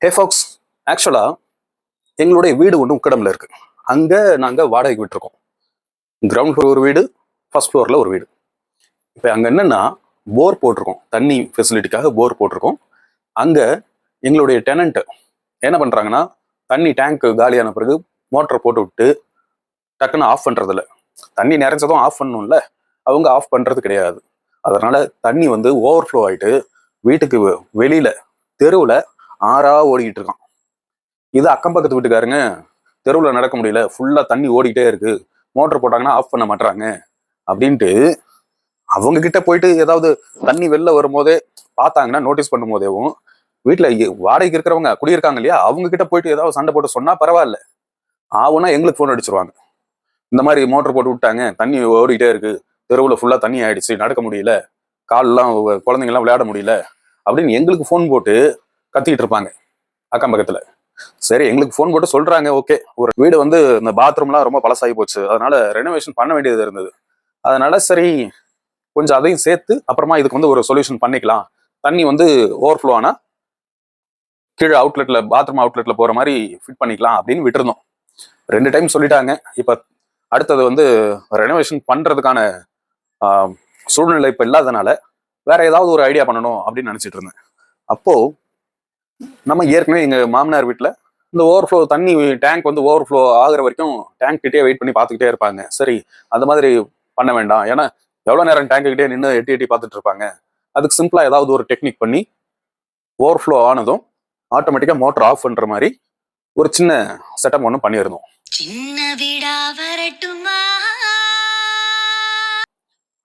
ஹே Fox, ஆக்சுவலா எங்களுடைய வீடு ஒன்று உக்கடம்ல இருக்கு. அங்க நாங்க வாடகைக்கு விட்டுருக்கோம். கிரவுண்ட் ஃப்ளோர் ஒரு வீடு, ஃபர்ஸ்ட் ஃப்ளோர்ல ஒரு வீடு. இப்போ அங்க என்னன்னா போர் போட்டிருக்கோம், தண்ணி ஃபெசிலிட்டிக்காக போர் போட்டிருக்கோம். அங்க எங்களுடைய டெனண்ட் என்ன பண்றாங்கன்னா, தண்ணி டேங்க் காலியான பிறகு மோட்டரை போட்டு விட்டு டக்குன்னு ஆஃப் பண்றது இல்லை. தண்ணி நிறைஞ்சதும் ஆஃப் பண்ணணும்ல, அவங்க ஆஃப் பண்றது கிடையாது. அதனால தண்ணி வந்து ஓவர்ஃப்ளோ ஆயிட்டு வீட்டுக்கு வெளியில தெருவில் ஆறா ஓடிக்கிட்டு இருக்கான். இது அக்கம் பக்கத்து வீட்டுக்காருங்க தெருவில் நடக்க முடியல, ஃபுல்லா தண்ணி ஓடிக்கிட்டே இருக்கு, மோட்டர் போட்டாங்கன்னா ஆஃப் பண்ண மாட்டாங்க அப்படின்ட்டு அவங்க கிட்ட போயிட்டு ஏதாவது தண்ணி வெளில வரும்போதே பார்த்தாங்கன்னா நோட்டீஸ் பண்ணும் போதேவும் வீட்டுல வாடகைக்கு இருக்கிறவங்க குடியிருக்காங்க இல்லையா, அவங்க கிட்ட போயிட்டு ஏதாவது சண்டை போட்டு சொன்னா பரவாயில்ல, ஆகுனா எங்களுக்கு ஃபோன் அடிச்சிருவாங்க. இந்த மாதிரி மோட்டர் போட்டு விட்டாங்க, தண்ணி ஓடிக்கிட்டே இருக்கு, தெருவில் ஃபுல்லா தண்ணி ஆயிடுச்சு, நடக்க முடியல, கால்லாம் குழந்தைங்கலாம் விளையாட முடியல அப்படின்னு எங்களுக்கு ஃபோன் போட்டு கத்திக்கிட்டு இருப்பாங்க அக்கம் பக்கத்துல. சரி, எங்களுக்கு ஃபோன் போட்டு சொல்றாங்க, ஓகே, ஒரு வீடு வந்து இந்த பாத்ரூம்லாம் ரொம்ப பழசாகி போச்சு, அதனால ரெனோவேஷன் பண்ண வேண்டியது இருந்தது, அதனால சரி கொஞ்சம் அதையும் சேர்த்து அப்புறமா இதுக்கு வந்து ஒரு சொல்யூஷன் பண்ணிக்கலாம், தண்ணி வந்து ஓவர்ஃப்ளோ ஆனா கீழே அவுட்லெட்ல பாத்ரூம் அவுட்லெட்ல போற மாதிரி ஃபிட் பண்ணிக்கலாம் அப்படின்னு விட்டுருந்தோம். 2 டைம் சொல்லிட்டாங்க. இப்ப அடுத்தது வந்து ரெனோவேஷன் பண்றதுக்கான சூழ்நிலை இப்ப இல்லாதனால வேற ஏதாவது ஒரு ஐடியா பண்ணணும் அப்படின்னு நினைச்சிட்டு இருந்தேன். அப்போ நம்ம ஏற்கனவே எங்க மாமனார் வீட்டுல இந்த ஓவர்ஃப்ளோ தண்ணி டேங்க் வந்து ஓவர்ஃப்ளோ ஆகுற வரைக்கும் டேங்க் கிட்டே வெயிட் பண்ணி பார்த்துக்கிட்டே இருப்பாங்க. சரி, அந்த மாதிரி பண்ண வேண்டாம், ஏன்னா எவ்வளவு நேரம் டேங்க் கிட்டே நின்று எட்டி எட்டி பார்த்துட்டு இருப்பாங்க. அதுக்கு சிம்பிளா ஏதாவது ஒரு டெக்னிக் பண்ணி ஓவர்ஃப்ளோ ஆனதும் ஆட்டோமேட்டிக்கா மோட்டர் ஆஃப் பண்ற மாதிரி ஒரு சின்ன செட்டப் ஒன்று பண்ணியிருந்தோம்.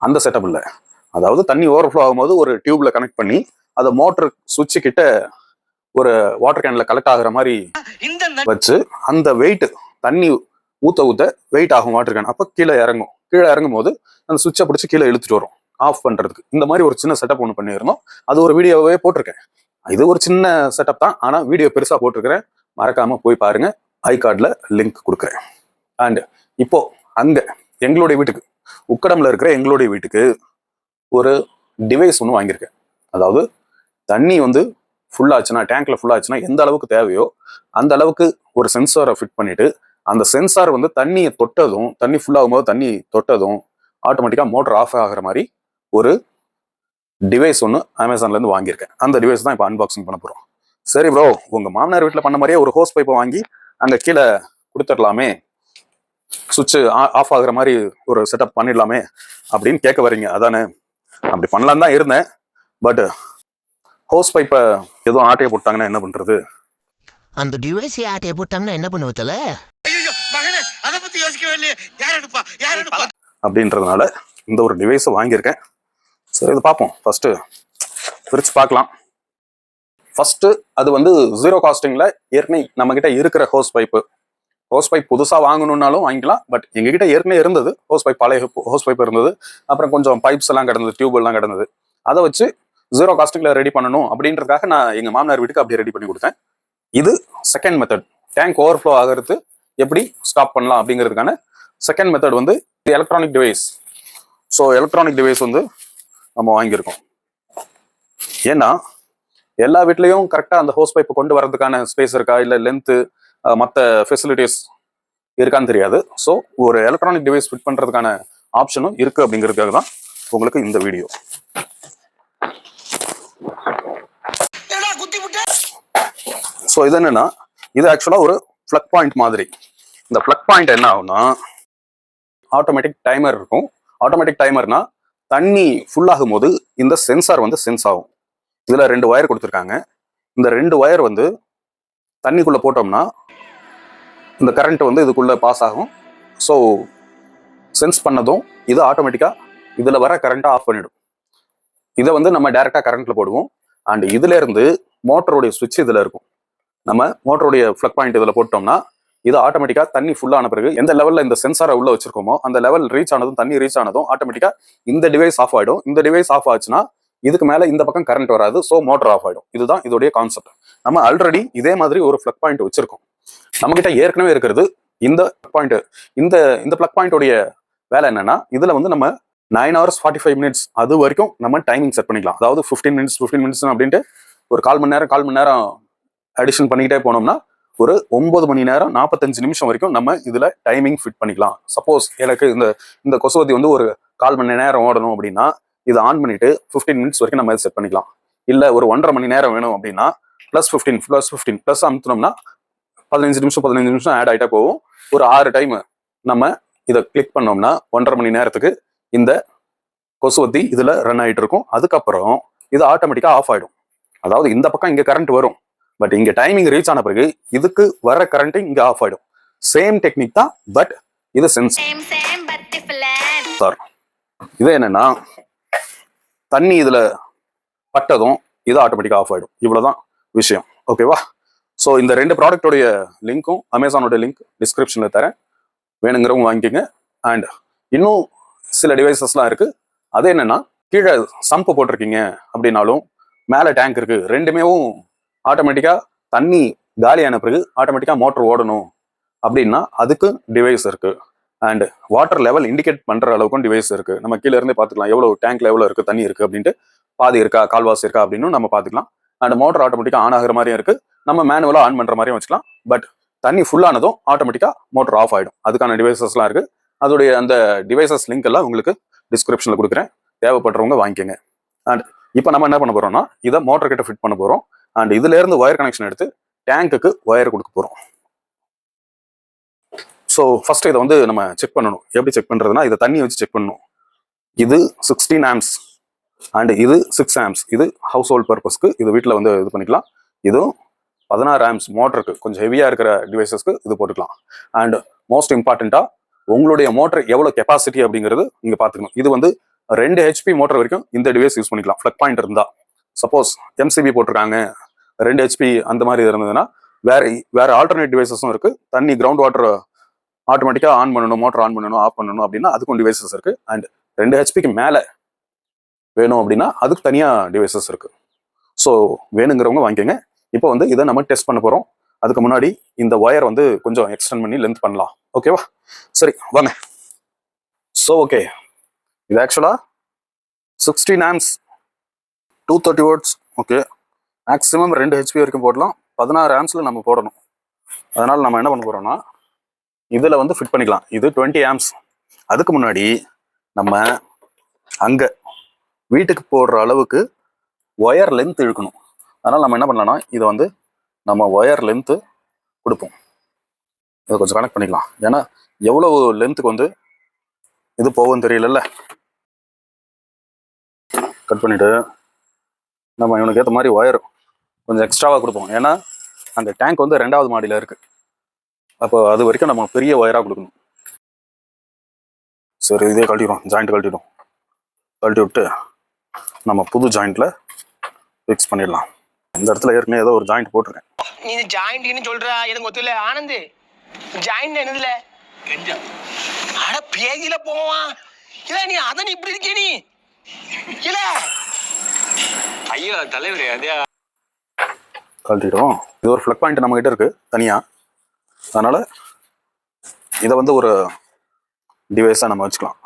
அந்த செட்டப் இல்ல, அதாவது தண்ணி ஓவர்ஃப்ளோ ஆகும்போது ஒரு டியூப்ல கனெக்ட் பண்ணி அதை மோட்டர் சுவிட்ச் கிட்ட ஒரு வாட்டர் கேன்ல கலெக்ட் ஆகுற மாதிரி வச்சு அந்த வெயிட் தண்ணி ஊத்த ஊத்த வெயிட் ஆகும் வாட்டர் கேன். அப்ப கீழே இறங்கும் போது அந்த சுவிட்சை பிடிச்சி கீழே இழுத்துட்டு வரும் ஆஃப் பண்றதுக்கு. இந்த மாதிரி ஒரு சின்ன செட்டப் ஒன்று பண்ணியிருந்தோம். அது ஒரு வீடியோவே போட்டிருக்கேன். இது ஒரு சின்ன செட்டப் தான், ஆனா வீடியோ பெருசா போட்டிருக்கிறேன், மறக்காம போய் பாருங்க, ஐ கார்ட்ல லிங்க் கொடுக்குறேன். அண்ட் இப்போ அங்க எங்களுடைய வீட்டுக்கு உக்கடம்ல இருக்கிற எங்களுடைய வீட்டுக்கு ஒரு டிவைஸ் ஒன்று வாங்கியிருக்கேன். அதாவது தண்ணி வந்து ஃபுல்லாச்சுன்னா, டேங்க்ல ஃபுல்லாச்சுன்னா எந்த அளவுக்கு தேவையோ அந்த அளவுக்கு ஒரு சென்சாரை ஃபிட் பண்ணிட்டு, அந்த சென்சார் வந்து தண்ணியை தொட்டதும், தண்ணி ஃபுல்லாகும் போது தண்ணி தொட்டதும் ஆட்டோமேட்டிக்கா மோட்டர் ஆஃப் ஆகிற மாதிரி ஒரு டிவைஸ் ஒன்று அமேசான்ல இருந்து வாங்கியிருக்கேன். அந்த டிவைஸ் தான் இப்போ அன்பாக்சிங் பண்ண போறோம். சரி ப்ரோ, உங்க மாமனார் வீட்டில் பண்ண மாதிரியே ஒரு ஹோஸ் பைப்பை வாங்கி அங்க கீழே கொடுத்துடலாமே, சுவிட்ச் ஆஃப் ஆகுற மாதிரி ஒரு செட்டப் பண்ணிடலாமே அப்படின்னு கேட்க வரீங்க அதானே? அப்படி பண்ணலாம் தான் இருந்தேன், பட் ஹோஸ் பைப்பை எதுவும் ஆட்டையை போட்டாங்கன்னா என்ன பண்றது? அந்த டிவைஸ் ஆட்டையை போட்டாங்கன்னா என்ன பண்ணுவதில்ல அப்படின்றதுனால இந்த ஒரு டிவைஸை வாங்கியிருக்கேன். சரி, இது பார்ப்போம். ஃபர்ஸ்ட் பிரிச்சு பார்க்கலாம். ஃபர்ஸ்ட் அது வந்து ஜீரோ காஸ்டிங்ல ஏற்கனவே நம்ம கிட்ட இருக்கிற ஹோஸ் பைப் புதுசா வாங்கணும்னாலும் வாங்கிக்கலாம். பட் எங்ககிட்ட ஏற்கனவே இருந்தது ஹோஸ் பைப், பழைய ஹோஸ் பைப் இருந்தது. அப்புறம் கொஞ்சம் பைப்ஸ் எல்லாம் கிடந்தது, டியூப் எல்லாம் கிடந்தது. அதை வச்சு ஜீரோ காஸ்டிங்ல ரெடி பண்ணணும் அப்படின்றதுக்காக நான் எங்க மாமனார் வீட்டுக்கு அப்படியே ரெடி பண்ணி கொடுத்தேன். இது செகண்ட் மெத்தட், டேங்க் ஓவர்ஃப்ளோ ஆகிறது எப்படி ஸ்டாப் பண்ணலாம் அப்படிங்கிறதுக்கான செகண்ட் மெத்தட் வந்து electronic device. So electronic device வந்து நம்ம வாங்கியிருக்கோம். ஏன்னா எல்லா வீட்லயும் கரெக்டா அந்த ஹோஸ் பைப்பை கொண்டு வரதுக்கான ஸ்பேஸ் இருக்கா, இல்லை லென்த்து மற்ற ஃபெசிலிட்டிஸ் இருக்கான்னு தெரியாது. ஸோ ஒரு எலக்ட்ரானிக் டிவைஸ் ஃபிட் பண்றதுக்கான ஆப்ஷனும் இருக்கு அப்படிங்கிறதுக்காக தான் உங்களுக்கு இந்த வீடியோ. ஸோ இது என்னன்னா, இது ஆக்சுவலா ஒரு பிளக் பாயிண்ட் மாதிரி. இந்த பிளக் பாயிண்ட் என்ன ஆகும்னா, ஆட்டோமேட்டிக் டைமர் இருக்கும். ஆட்டோமேட்டிக் டைமர்னா தண்ணி ஃபுல் ஆகும் போது இந்த சென்சார் வந்து சென்ஸ் ஆகும். இதுல 2 வயர் கொடுத்துருக்காங்க. இந்த 2 வயர் வந்து தண்ணிக்குள்ள போட்டோம்னா இந்த கரண்ட் வந்து இதுக்குள்ள பாஸ் ஆகும். ஸோ சென்ஸ் பண்ணதும் இது ஆட்டோமேட்டிக்கா இதுல வர கரண்ட்டை ஆஃப் பண்ணிடும். இதை வந்து நம்ம டைரக்டா கரண்ட்ல போடுவோம். அண்ட் இதுல இருந்து மோட்டருடைய சுவிட்ச் இதுல இருக்கும். நம்ம மோட்டருடைய பிளக் பாயிண்ட் இதுல போட்டோம்னா இது ஆட்டோமேட்டிக்கா தண்ணி ஃபுல்லான பிறகு எந்த லெவல்ல இந்த சென்சாரை உள்ள வச்சிருக்கோமோ அந்த லெவல் ரீச் ஆனதும், தண்ணி ரீச் ஆனதும் ஆட்டோமேட்டிக்கா இந்த டிவைஸ் ஆஃப் ஆயிடும். இந்த டிவைஸ் ஆஃப் ஆச்சுன்னா இதுக்கு மேல இந்த பக்கம் கரண்ட் வராது, ஸோ மோட்டர் ஆஃப் ஆயிடும். இதுதான் இதோடைய கான்செப்ட். நம்ம ஆல்ரெடி இதே மாதிரி ஒரு பிளக் பாயிண்ட் வச்சிருக்கோம். நம்ம கிட்ட ஏற்கனவே இருக்கிறது இந்த பாயிண்ட். இந்த பிளக் பாயிண்டோடைய வேலை என்னன்னா, இதுல வந்து நம்ம 9 hours 45 minutes அது வரைக்கும் நம்ம டைமிங் செட் பண்ணிக்கலாம். அதாவது 15 minutes அப்படின்ட்டு ஒரு 1/4 மணி நேரம் அடிஷன் பண்ணிக்கிட்டே போனோம்னா ஒரு 9 மணி நேரம் 45 நிமிஷம் வரைக்கும் நம்ம இதுல டைமிங் ஃபிட் பண்ணிக்கலாம். சப்போஸ் எனக்கு இந்த கொசுவத்தி வந்து ஒரு 1/4 மணி நேரம் ஓடணும் அப்படின்னா இதை ஆன் பண்ணிட்டு 15 மினிட்ஸ் வரைக்கும் நம்ம செட் பண்ணிக்கலாம். இல்ல ஒரு 1.5 மணி நேரம் வேணும் அப்படின்னா +15 ப்ளஸ் அமுத்தினோம்னா 15 நிமிஷம் ஆட் ஆகிட்டே போகும். ஒரு 6 டைம் நம்ம இதை கிளிக் பண்ணோம்னா 1.5 மணி நேரத்துக்கு இந்த கொசுவத்தி இதுல ரன் ஆகிட்டு இருக்கும். அதுக்கப்புறம் இது ஆட்டோமேட்டிக்கா ஆஃப் ஆயிடும். அதாவது இந்த பக்கம் இங்க கரண்ட் வரும், பட் இங்க டைமிங் ரீச் ஆன பிறகு இதுக்கு வர கரண்ட் இங்க ஆஃப் ஆயிடும். சேம் டெக்னிக் தான், பட் இது சென்சார். இது என்னன்னா தண்ணி இதுல பட்டதும் இது ஆட்டோமேட்டிக்கா ஆஃப் ஆயிடும். இவ்வளவுதான் விஷயம். ஓகேவா? ஸோ இந்த 2 ப்ராடக்டோடைய லிங்க்கும் அமேசானோட லிங்க் டிஸ்கிரிப்ஷன்ல தரேன், வேணுங்கிறவங்க வாங்கிக்கோங்க. அண்ட் இன்னும் சில டிவைசஸ்லாம் இருக்கு. அது என்னன்னா கீழே சம்பு போட்டிருக்கீங்க அப்படின்னாலும் மேலே டேங்க் இருக்கு, ரெண்டுமே ஆட்டோமேட்டிக்கா தண்ணி காலியான பிறகு ஆட்டோமேட்டிக்கா மோட்டர் ஓடணும் அப்படின்னா அதுக்கு டிவைஸ் இருக்கு. அண்ட் வாட்டர் லெவல் இண்டிகேட் பண்ற அளவுக்கும் டிவைஸ் இருக்கு. நம்ம கீழே இருந்தே பார்த்துக்கலாம் எவ்வளவு டேங்க்ல எவ்வளவு இருக்கு, தண்ணி இருக்கு அப்படின்ட்டு, பாதி இருக்கா கால்வாசி இருக்கா அப்படின்னு நம்ம பார்த்துக்கலாம். அண்ட் மோட்டர் ஆட்டோமேட்டிக்கா ஆன் ஆகிற மாதிரியும் இருக்கு, நம்ம மேனுவலா ஆன் பண்ற மாதிரியும் வச்சுக்கலாம். பட் தண்ணி ஃபுல்லானதும் ஆட்டோமேட்டிக்கா மோட்டர் ஆஃப் ஆயிடும். அதுக்கான டிவைசஸ்லாம் இருக்கு. அதோடைய அந்த டிவைசஸ் லிங்க் எல்லாம் உங்களுக்கு டிஸ்கிரிப்ஷன்ல கொடுக்குறேன், தேவைப்படுறவங்க வாங்கிக்கோங்க. அண்ட் இப்போ நம்ம என்ன பண்ண போறோம்னா இதை மோட்டர் கிட்ட ஃபிட் பண்ண போறோம். அண்ட் இதுல இருந்து ஒயர் கனெக்ஷன் எடுத்து டேங்குக்கு ஒயர் கொடுக்க போறோம். ஸோ ஃபர்ஸ்ட் இதை வந்து நம்ம செக் பண்ணணும். எப்படி செக் பண்றதுன்னா இதை தண்ணி வச்சு செக் பண்ணணும். இது 16 ஆம்ஸ் அண்ட் இது 6 ஆம்ஸ். இது ஹவுஸ் ஹோல்ட் பர்பஸ்க்கு இது வீட்டில் வந்து இது பண்ணிக்கலாம். இதுவும் 16 ஆம்ஸ் மோட்டருக்கு கொஞ்சம் ஹெவியா இருக்கிற டிவைசஸ்க்கு இது போட்டுக்கலாம். அண்ட் மோஸ்ட் இம்பார்ட்டண்டா உங்களுடைய மோட்டர் எவ்வளவு கெப்பாசிட்டி அப்படிங்கிறது நீங்க பாத்துக்கணும். இது வந்து 2 HP மோட்டர் வரைக்கும் இந்த டிவைஸ் யூஸ் பண்ணிக்கலாம். ஃபிளக் பாயிண்ட் இருந்தா, சப்போஸ் MCB போட்டிருக்காங்க 2 HP அந்த மாதிரி இருந்ததுன்னா வேற ஆல்டர்னேட் டிவைசஸும் இருக்கு. தண்ணி கிரவுண்ட் வாட்டர் ஆட்டோமேட்டிக்கா ஆன் பண்ணணும், மோட்டர் ஆன் பண்ணணும், ஆஃப் பண்ணணும் அப்படின்னா அதுக்கும் டிவைசஸ் இருக்கு. அண்ட் 2 HPக்கு மேல வேணும் அப்படின்னா அதுக்கு தனியா டிவைசஸ் இருக்கு. ஸோ வேணுங்கிறவங்க வாங்கிக்கோங்க. இப்போ வந்து இதை நம்ம டெஸ்ட் பண்ண போறோம். அதுக்கு முன்னாடி இந்த ஒயர் வந்து கொஞ்சம் எக்ஸ்டெண்ட் பண்ணி லென்த் பண்ணலாம். ஓகேவா? சரி வாங்க. ஸோ ஓகே, இது ஆக்சுவலா 16 amps 230 watts. Okay, maximum 2 HP வரைக்கும் போடலாம். 16 ஆம்ஸ்ல நம்ம போடணும். அதனால நம்ம என்ன பண்ண போறோம்னா இதுல வந்து ஃபிட் பண்ணிக்கலாம். இது 20 ஆம்ஸ். அதுக்கு முன்னாடி நம்ம அங்க வீட்டுக்கு போடுற அளவுக்கு ஒயர் லென்த் இழுக்கணும். அதனால நம்ம என்ன பண்ணலாம்னா இதை வந்து நம்ம ஒயர் லென்த்து கொடுப்போம். இதை கொஞ்சம் கனெக்ட் பண்ணிக்கலாம். ஏன்னா எவ்வளவு லென்த்துக்கு வந்து இது போகும் தெரியல. கட் பண்ணிட்டு நம்ம இவனுக்கு ஏற்ற மாதிரி ஒயர் கொஞ்சம் எக்ஸ்ட்ராவாக கொடுப்போம். ஏன்னா அந்த டேங்க் வந்து 2வது மாடியில் இருக்கு. அப்போ அது வரைக்கும் நம்ம பெரிய ஒயராக கொடுக்கணும். சரி, இதே கழட்டிடும், ஜாயிண்ட் கழட்டி விட்டு நம்ம புது ஜாயிண்ட்ல ஃபிக்ஸ் பண்ணிடலாம். இந்த இடத்துல ஏற்கனவே ஏதோ ஒரு ஜாயிண்ட் போட்டிருக்கேன். நீ ஜாயிண்ட்னு சொல்ற எனக்கு ஒத்துல ஆனந்த் ஜாயிண்ட் என்னதுல அட பேகில போவான் இல்ல நீ அத இப்படி இருக்கே நீ இல்ல ஐயோ தலைவரே அதே கழட்டிடும். இது ஒரு ஃபிளக் பாயிண்ட் நம்ம கிட்ட இருக்கு தனியா. அதனால இதை வந்து ஒரு டிவைஸா நம்ம வச்சுக்கலாம்.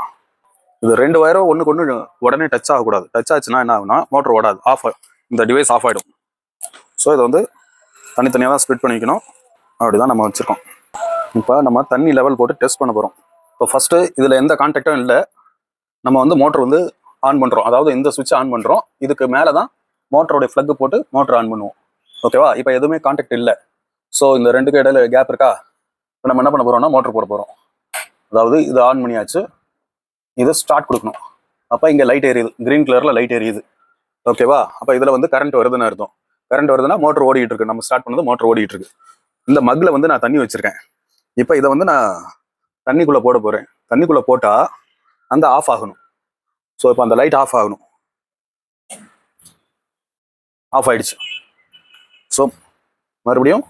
இது 2 ஒயரும் ஒண்ணுக்கு ஒண்ணு உடனே டச் ஆகக்கூடாது. டச் ஆச்சுன்னா என்ன ஆகுனா மோட்டர் ஓடாது, ஆஃப், இந்த டிவைஸ் ஆஃப் ஆயிடும். ஸோ இதை வந்து தனித்தனியாக தான் ஸ்ப்ளிட் பண்ணிக்கணும். அப்படிதான் நம்ம வச்சிருக்கோம். இப்போ நம்ம தண்ணி லெவல் போட்டு டெஸ்ட் பண்ண போறோம். இப்போ ஃபர்ஸ்ட் இதுல எந்த கான்டாக்டும் இல்லை. நம்ம வந்து மோட்டர் வந்து ஆன் பண்றோம். அதாவது இந்த சுவிட்ச் ஆன் பண்றோம். இதுக்கு மேலே தான் மோட்டருடைய ஃப்ளக் போட்டு மோட்டர் ஆன் பண்ணுவோம். ஓகேவா? இப்போ எதுவுமே கான்டாக்ட் இல்லை. ஸோ இந்த 2க்கு இடையில கேப் இருக்கா? இப்போ நம்ம என்ன பண்ண போறோம்னா மோட்டர் போட போறோம். அதாவது இது ஆன் பண்ணியாச்சு, இது ஸ்டார்ட் கொடுக்கணும். அப்போ இங்கே லைட் எரியுது, கிரீன் கலர்ல லைட் எரியுது. ஓகேவா? அப்போ இதுல வந்து கரண்ட் வருதுன்னு அர்த்தம். கரண்ட் வருதுன்னா மோட்டர் ஓடிட்டு இருக்கு. நம்ம ஸ்டார்ட் பண்ணது மோட்டர் ஓடிட்டு இருக்கு. இந்த மக்ல வந்து நான் தண்ணி வச்சிருக்கேன். இப்போ இதை வந்து நான் தண்ணிக்குள்ள போட போறேன். தண்ணிக்குள்ள போட்டா அந்த ஆஃப் ஆகணும். ஸோ இப்போ அந்த லைட் ஆஃப் ஆகணும். ஆஃப் ஆயிடுச்சு. ஸோ மறுபடியும்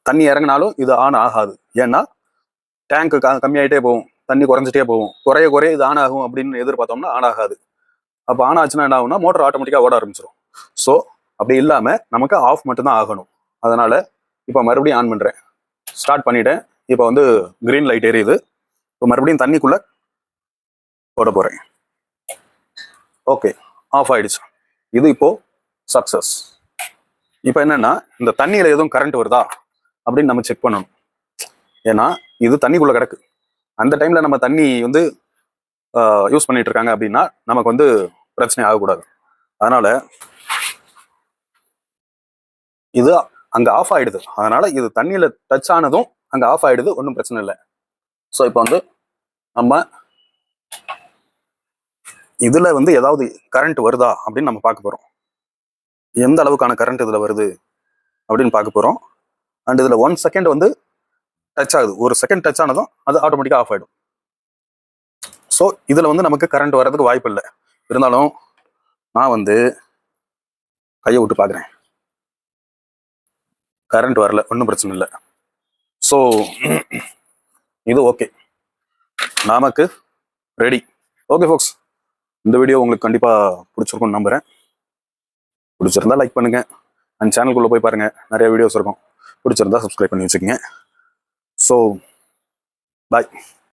தண்ணி இறங்கினாலும் இது ஆன் ஆகாது. ஏன்னா டேங்க் கம்மியாயிட்டே போகும், தண்ணி குறைஞ்சிட்டே போகும். குறைய இது ஆன் ஆகும் அப்படின்னு எதிர்பார்த்தோம்னா ஆன் ஆகாது. அப்போ ஆன் ஆச்சுன்னா என்ன ஆகும்னா மோட்டர் ஆட்டோமேட்டிக்காக ஓட ஆரம்பிச்சிடும். ஸோ அப்படி இல்லாம நமக்கு ஆஃப் மட்டும்தான் ஆகணும். அதனால இப்போ மறுபடியும் ஆன் பண்றேன், ஸ்டார்ட் பண்ணிட்டேன். இப்போ வந்து கிரீன் லைட் எரியுது. இப்போ மறுபடியும் தண்ணிக்குள்ள போட போறேன். ஓகே, ஆஃப் ஆயிடுச்சு. இது இப்போ சக்சஸ். இப்போ என்னன்னா இந்த தண்ணியில எதுவும் கரண்ட் வருதா அப்படின்னு நம்ம செக் பண்ணணும். ஏன்னா இது தண்ணிக்குள்ள கிடக்கு. அந்த டைம்ல நம்ம தண்ணி வந்து யூஸ் பண்ணிட்டு இருக்காங்க அப்படின்னா நமக்கு வந்து பிரச்சனை ஆகக்கூடாது. அதனால இது அங்க ஆஃப் ஆயிடுது. அதனால இது தண்ணியில டச் ஆனதும் அங்க ஆஃப் ஆயிடுது, ஒன்றும் பிரச்சனை இல்லை. ஸோ இப்போ வந்து நம்ம இதுல வந்து ஏதாவது கரண்ட் வருதா அப்படின்னு நம்ம பார்க்க போறோம். எந்த அளவுக்கான கரண்ட் இதுல வருது அப்படின்னு பார்க்க போறோம். அண்ட் இதுல 1 செகண்ட் வந்து டச் ஆகுது. ஒரு செகண்ட் டச் ஆனதும் அது ஆட்டோமேட்டிக்கா ஆஃப் ஆயிடும். ஸோ இதுல வந்து நமக்கு கரண்ட் வர்றதுக்கு வாய்ப்பு இல்லை. இருந்தாலும் நான் வந்து கையை விட்டு பார்க்குறேன். கரண்ட் வரல, ஒன்றும் பிரச்சனை இல்லை. ஸோ இது ஓகே, நமக்கு ரெடி. ஓகே ஃபோக்ஸ், இந்த வீடியோ உங்களுக்கு கண்டிப்பா பிடிச்சிருக்கும்னு நம்புறேன். பிடிச்சிருந்தா லைக் பண்ணுங்க. அண்ட் சேனலுக்குள்ள போய் பாருங்க, நிறைய வீடியோஸ் இருக்கும். பிடிச்சிருந்தா சப்ஸ்கிரைப் பண்ணி வச்சுக்கோங்க. So bye.